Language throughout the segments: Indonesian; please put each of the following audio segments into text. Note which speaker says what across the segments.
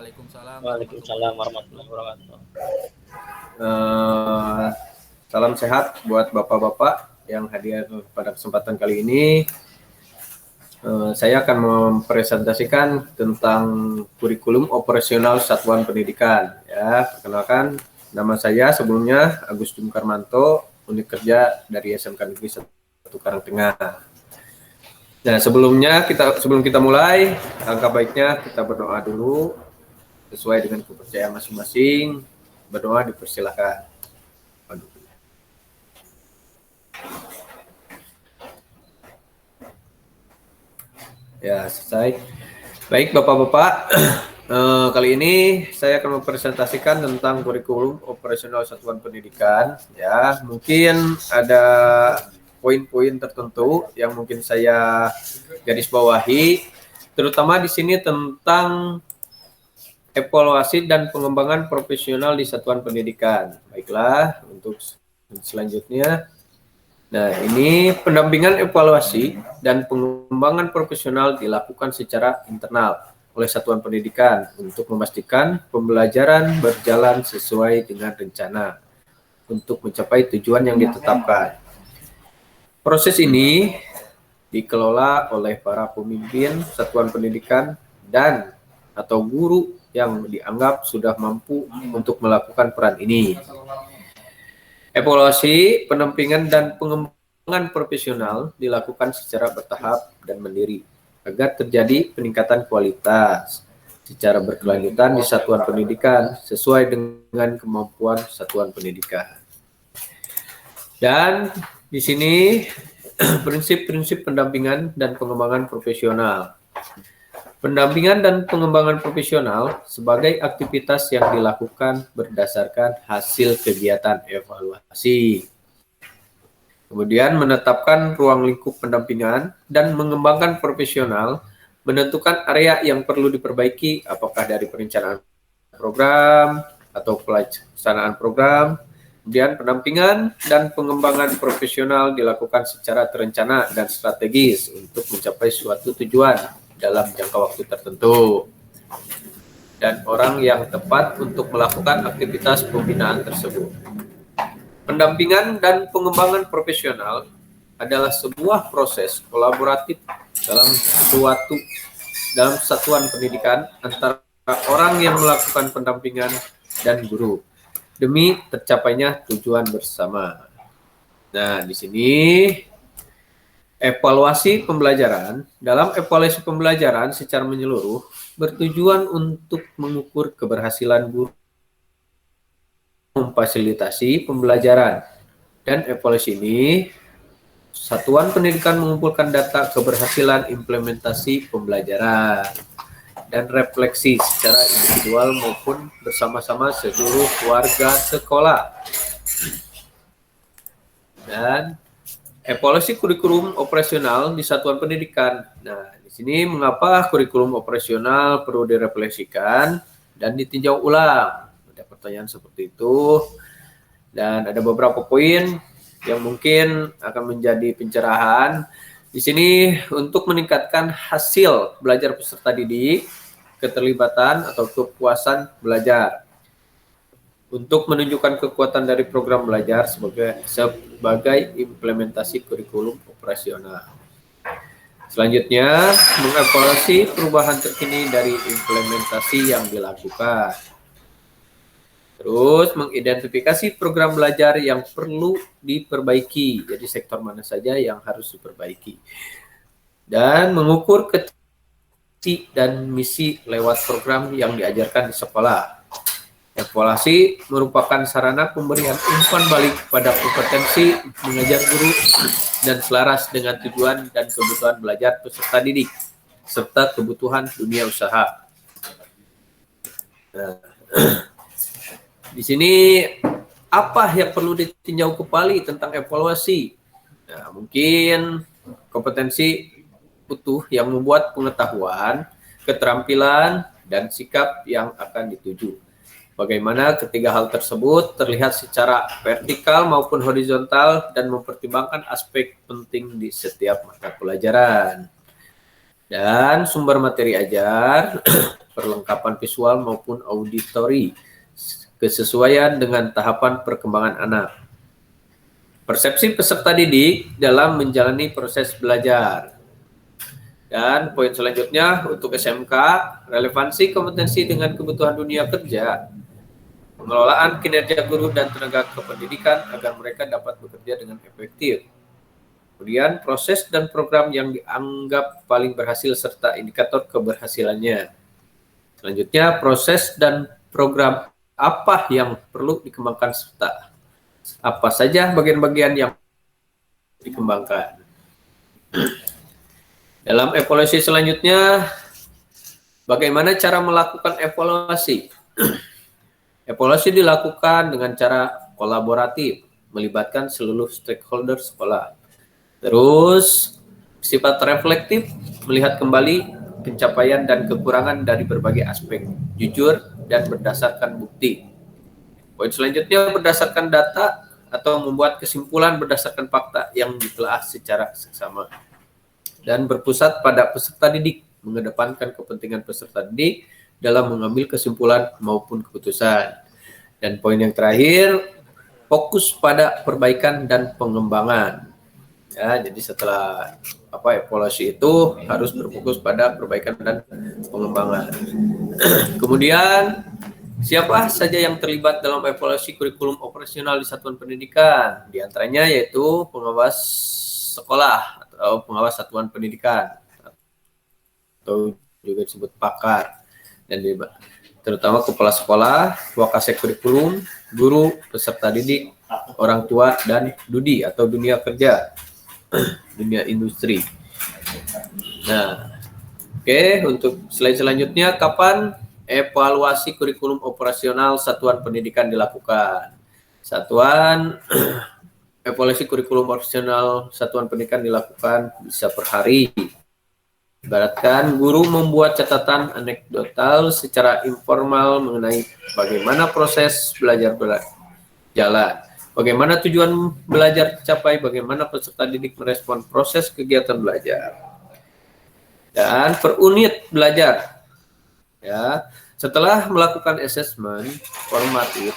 Speaker 1: Waalaikumsalam warahmatullahi
Speaker 2: Waalaikumsalam
Speaker 1: wabarakatuh.
Speaker 2: warahmatullahi wabarakatuh.
Speaker 3: Salam sehat buat bapak-bapak yang hadir pada kesempatan kali ini. Saya akan mempresentasikan tentang kurikulum operasional satuan pendidikan. Ya, perkenalkan, nama saya sebelumnya Agustin Karmanto, unit kerja dari SMK Negeri 1 Karangtengah. Nah, sebelum kita mulai, alangkah baiknya kita berdoa dulu sesuai dengan kepercayaan masing-masing. Berdoa dipersilakan. Ya, selesai. Baik, Bapak-Bapak, kali ini saya akan mempresentasikan tentang kurikulum operasional satuan pendidikan. Ya, mungkin ada poin-poin tertentu yang mungkin saya garis bawahi, terutama di sini tentang evaluasi dan pengembangan profesional di satuan pendidikan. Baiklah, untuk selanjutnya. Nah, ini pendampingan evaluasi dan pengembangan profesional dilakukan secara internal oleh satuan pendidikan untuk memastikan pembelajaran berjalan sesuai dengan rencana untuk mencapai tujuan yang ditetapkan. Proses ini dikelola oleh para pemimpin satuan pendidikan dan atau guru yang dianggap sudah mampu untuk melakukan peran ini. Evaluasi, pendampingan, dan pengembangan profesional dilakukan secara bertahap dan mandiri agar terjadi peningkatan kualitas secara berkelanjutan di satuan pendidikan sesuai dengan kemampuan satuan pendidikan. Dan di sini prinsip-prinsip pendampingan dan pengembangan profesional. Pendampingan dan pengembangan profesional sebagai aktivitas yang dilakukan berdasarkan hasil kegiatan evaluasi. Kemudian menetapkan ruang lingkup pendampingan dan mengembangkan profesional, menentukan area yang perlu diperbaiki, apakah dari perencanaan program atau pelaksanaan program. Kemudian pendampingan dan pengembangan profesional dilakukan secara terencana dan strategis untuk mencapai suatu tujuan dalam jangka waktu tertentu dan orang yang tepat untuk melakukan aktivitas pembinaan tersebut. Pendampingan dan pengembangan profesional adalah sebuah proses kolaboratif dalam satuan pendidikan antara orang yang melakukan pendampingan dan guru demi tercapainya tujuan bersama. Nah, di sini evaluasi pembelajaran. Dalam evaluasi pembelajaran secara menyeluruh bertujuan untuk mengukur keberhasilan guru memfasilitasi pembelajaran. Dan evaluasi ini, satuan pendidikan mengumpulkan data keberhasilan implementasi pembelajaran dan refleksi secara individual maupun bersama-sama seluruh warga sekolah. Dan evaluasi kurikulum operasional di satuan pendidikan. Nah, di sini mengapa kurikulum operasional perlu direfleksikan dan ditinjau ulang? Ada pertanyaan seperti itu. Dan ada beberapa poin yang mungkin akan menjadi pencerahan. Di sini untuk meningkatkan hasil belajar peserta didik, keterlibatan atau kepuasan belajar. Untuk menunjukkan kekuatan dari program belajar sebagai implementasi kurikulum operasional. Selanjutnya, mengevaluasi perubahan terkini dari implementasi yang dilakukan. Terus, mengidentifikasi program belajar yang perlu diperbaiki. Jadi, sektor mana saja yang harus diperbaiki. Dan mengukur visi dan misi lewat program yang diajarkan di sekolah. Evaluasi merupakan sarana pemberian umpan balik pada kompetensi mengajar guru dan selaras dengan tujuan dan kebutuhan belajar peserta didik serta kebutuhan dunia usaha. Nah, di sini apa yang perlu ditinjau kembali tentang evaluasi? Nah, mungkin kompetensi utuh yang membuat pengetahuan, keterampilan, dan sikap yang akan dituju. Bagaimana ketiga hal tersebut terlihat secara vertikal maupun horizontal dan mempertimbangkan aspek penting di setiap mata pelajaran. Dan sumber materi ajar, perlengkapan visual maupun auditori, kesesuaian dengan tahapan perkembangan anak. Persepsi peserta didik dalam menjalani proses belajar. Dan poin selanjutnya untuk SMK, relevansi kompetensi dengan kebutuhan dunia kerja. Pengelolaan kinerja guru dan tenaga kependidikan agar mereka dapat bekerja dengan efektif. Kemudian proses dan program yang dianggap paling berhasil serta indikator keberhasilannya. Selanjutnya proses dan program apa yang perlu dikembangkan serta apa saja bagian-bagian yang dikembangkan. Dalam evaluasi selanjutnya, bagaimana cara melakukan evaluasi? Evaluasi dilakukan dengan cara kolaboratif, melibatkan seluruh stakeholder sekolah. Terus, sifat reflektif, melihat kembali pencapaian dan kekurangan dari berbagai aspek, jujur dan berdasarkan bukti. Poin selanjutnya berdasarkan data atau membuat kesimpulan berdasarkan fakta yang ditelaah secara seksama. Dan berpusat pada peserta didik, mengedepankan kepentingan peserta didik dalam mengambil kesimpulan maupun keputusan. Dan poin yang terakhir, fokus pada perbaikan dan pengembangan. Ya, jadi setelah evaluasi itu harus berfokus pada perbaikan dan pengembangan. Kemudian, siapa saja yang terlibat dalam evaluasi kurikulum operasional di satuan pendidikan? Di antaranya yaitu pengawas sekolah atau pengawas satuan pendidikan atau juga disebut pakar, dan terutama kepala sekolah, wakasek kurikulum, guru, peserta didik, orang tua, dan DUDI atau dunia kerja, dunia industri. Nah, oke, untuk slide selanjutnya, kapan evaluasi kurikulum operasional satuan pendidikan dilakukan? Evaluasi kurikulum operasional satuan pendidikan dilakukan bisa per hari. Ibaratkan guru membuat catatan anekdotal secara informal mengenai bagaimana proses belajar berjalan, bagaimana tujuan belajar tercapai, bagaimana peserta didik merespon proses kegiatan belajar. Dan per unit belajar. Ya, setelah melakukan asesmen formatif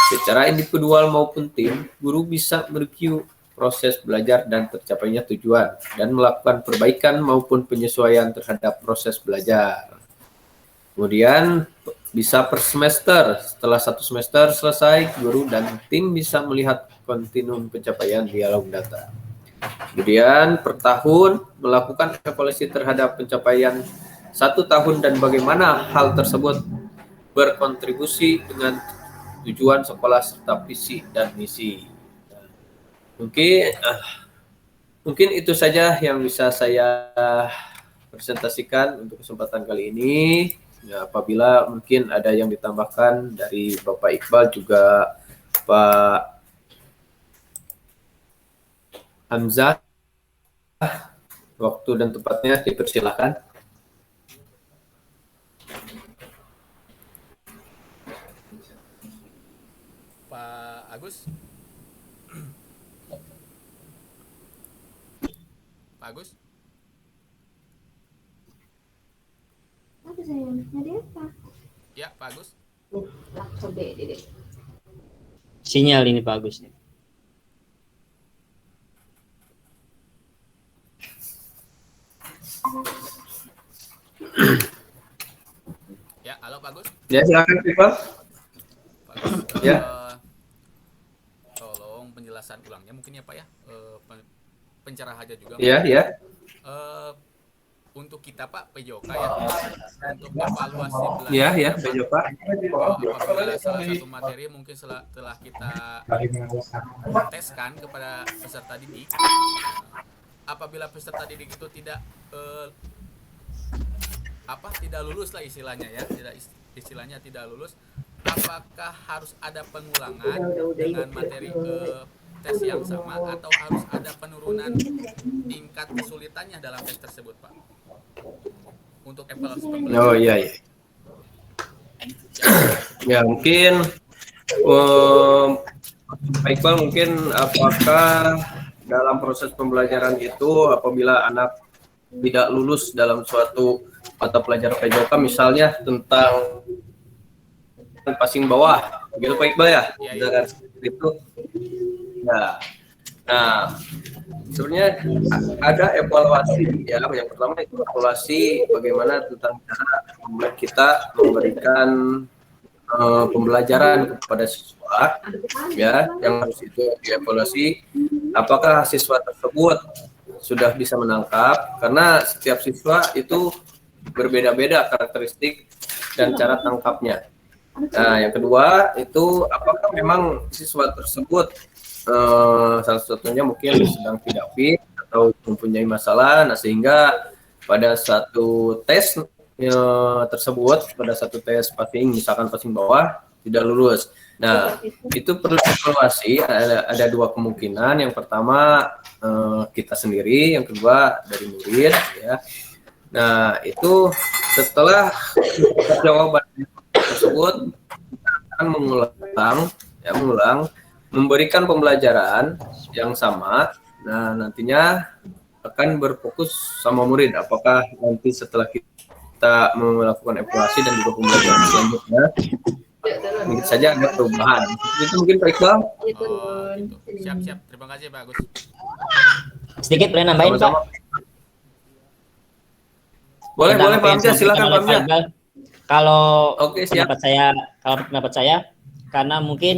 Speaker 3: secara individual maupun tim, guru bisa mereview proses belajar dan tercapainya tujuan dan melakukan perbaikan maupun penyesuaian terhadap proses belajar. Kemudian bisa per semester. Setelah satu semester selesai, guru dan tim bisa melihat kontinum pencapaian dialog data. Kemudian per tahun melakukan evaluasi terhadap pencapaian 1 tahun dan bagaimana hal tersebut berkontribusi dengan tujuan sekolah serta visi dan misi. Mungkin itu saja yang bisa saya presentasikan untuk kesempatan kali ini. Ya, apabila mungkin ada yang ditambahkan dari Bapak Iqbal juga Pak Hamzah, waktu dan tempatnya dipersilakan.
Speaker 1: Pak Agus. Pak Agus.
Speaker 2: Apa sayang? Ada apa?
Speaker 1: Ya, Pak Agus.
Speaker 2: Coba deh.
Speaker 4: Sinyal ini Pak Agus.
Speaker 1: Ya, halo Pak Agus.
Speaker 3: Ya, silakan Iqbal.
Speaker 1: Pak Agus,
Speaker 3: Ya.
Speaker 1: Tolong penjelasan ulangnya mungkin ya Pak ya. Pencerah aja juga.
Speaker 3: Iya, ya.
Speaker 1: Untuk kita Pak PJOK ya, untuk evaluasi belajar.
Speaker 3: Iya, ya, PJOK.
Speaker 1: Apabila salah satu materi mungkin setelah kita teskan kepada peserta didik, apabila peserta didik itu tidak tidak lulus lah istilahnya ya, istilahnya tidak lulus, apakah harus ada pengulangan dengan materi tes yang sama atau harus ada penurunan tingkat kesulitannya dalam tes tersebut Pak untuk evaluasi pembelajaran?
Speaker 3: Oh iya, iya. Ya mungkin Pak Iqbal, mungkin apakah dalam proses pembelajaran itu apabila anak tidak lulus dalam suatu mata pelajaran PJOK, misalnya tentang passing bawah, begitu Pak Iqbal ya?
Speaker 1: Iya, iya.
Speaker 3: Misalkan seperti itu. Nah, sebenarnya ada evaluasi ya. Yang pertama itu evaluasi bagaimana tentang cara kita memberikan pembelajaran kepada siswa, ya, yang harus itu dievaluasi apakah siswa tersebut sudah bisa menangkap, karena setiap siswa itu berbeda-beda karakteristik dan cara tangkapnya. Nah, yang kedua itu apakah memang siswa tersebut salah satunya mungkin sedang tidak fit atau mempunyai masalah, nah sehingga pada satu tes tersebut, pada satu tes passing, misalkan passing bawah tidak lulus. Nah, itu perlu evaluasi. Ada dua kemungkinan. Yang pertama kita sendiri, yang kedua dari murid, ya. Nah, itu setelah jawaban tersebut kita akan mengulang, memberikan pembelajaran yang sama. Nah, nantinya akan berfokus sama murid. Apakah nanti setelah kita melakukan evaluasi dan juga pembelajaran selanjutnya mungkin saja ada perubahan. Itu mungkin Pak Iqbal.
Speaker 1: Oh, gitu. Siap. Terima kasih Pak Agus.
Speaker 4: Sedikit boleh nambahin
Speaker 3: Sama-sama.
Speaker 4: Pak?
Speaker 3: Boleh
Speaker 4: Tentang
Speaker 3: Pak
Speaker 4: apa yang
Speaker 3: Hamzah, silakan
Speaker 4: disampaikan
Speaker 3: Pak
Speaker 4: oleh
Speaker 3: Hamzah.
Speaker 4: Iqbal. Kalau
Speaker 3: Oke, siap.
Speaker 4: pendapat saya, karena mungkin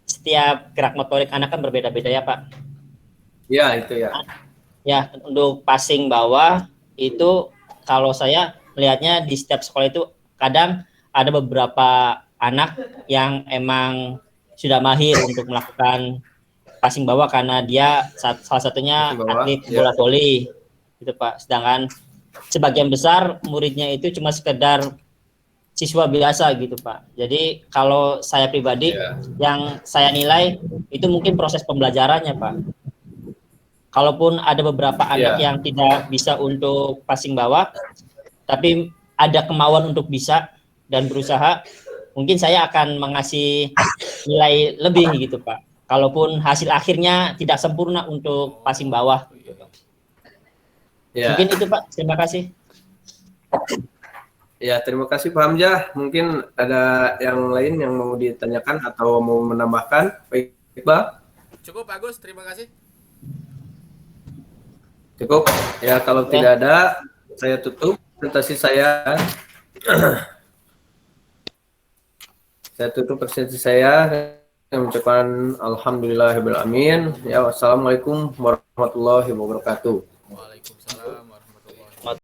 Speaker 4: setiap gerak motorik anak kan berbeda-beda ya Pak.
Speaker 3: Ya, itu ya.
Speaker 4: Ya, untuk passing bawah itu kalau saya melihatnya di setiap sekolah itu kadang ada beberapa anak yang emang sudah mahir untuk melakukan passing bawah karena dia salah satunya
Speaker 3: Passing bawah,
Speaker 4: atlet
Speaker 3: ya.
Speaker 4: bola voli gitu Pak. Sedangkan sebagian besar muridnya itu cuma sekedar siswa biasa gitu Pak. Jadi kalau saya pribadi
Speaker 3: Ya.
Speaker 4: yang saya nilai itu mungkin proses pembelajarannya Pak. Kalaupun ada beberapa anak yang tidak bisa untuk passing bawah, tapi ada kemauan untuk bisa dan berusaha, mungkin saya akan mengasih nilai lebih gitu Pak. Kalaupun hasil akhirnya tidak sempurna untuk passing bawah.
Speaker 3: Ya.
Speaker 4: Mungkin itu Pak, terima kasih.
Speaker 3: Ya, terima kasih Pak Hamzah. Mungkin ada yang lain yang mau ditanyakan atau mau menambahkan, Pak Iqbal?
Speaker 1: Cukup Pak Agus, terima kasih.
Speaker 3: Cukup. Ya, kalau tidak ada, saya tutup presentasi saya. Saya tutup presentasi saya dengan mengucapkan alhamdulillahirabbil alamin. Ya, wassalamualaikum warahmatullahi wabarakatuh.
Speaker 1: Waalaikumsalam.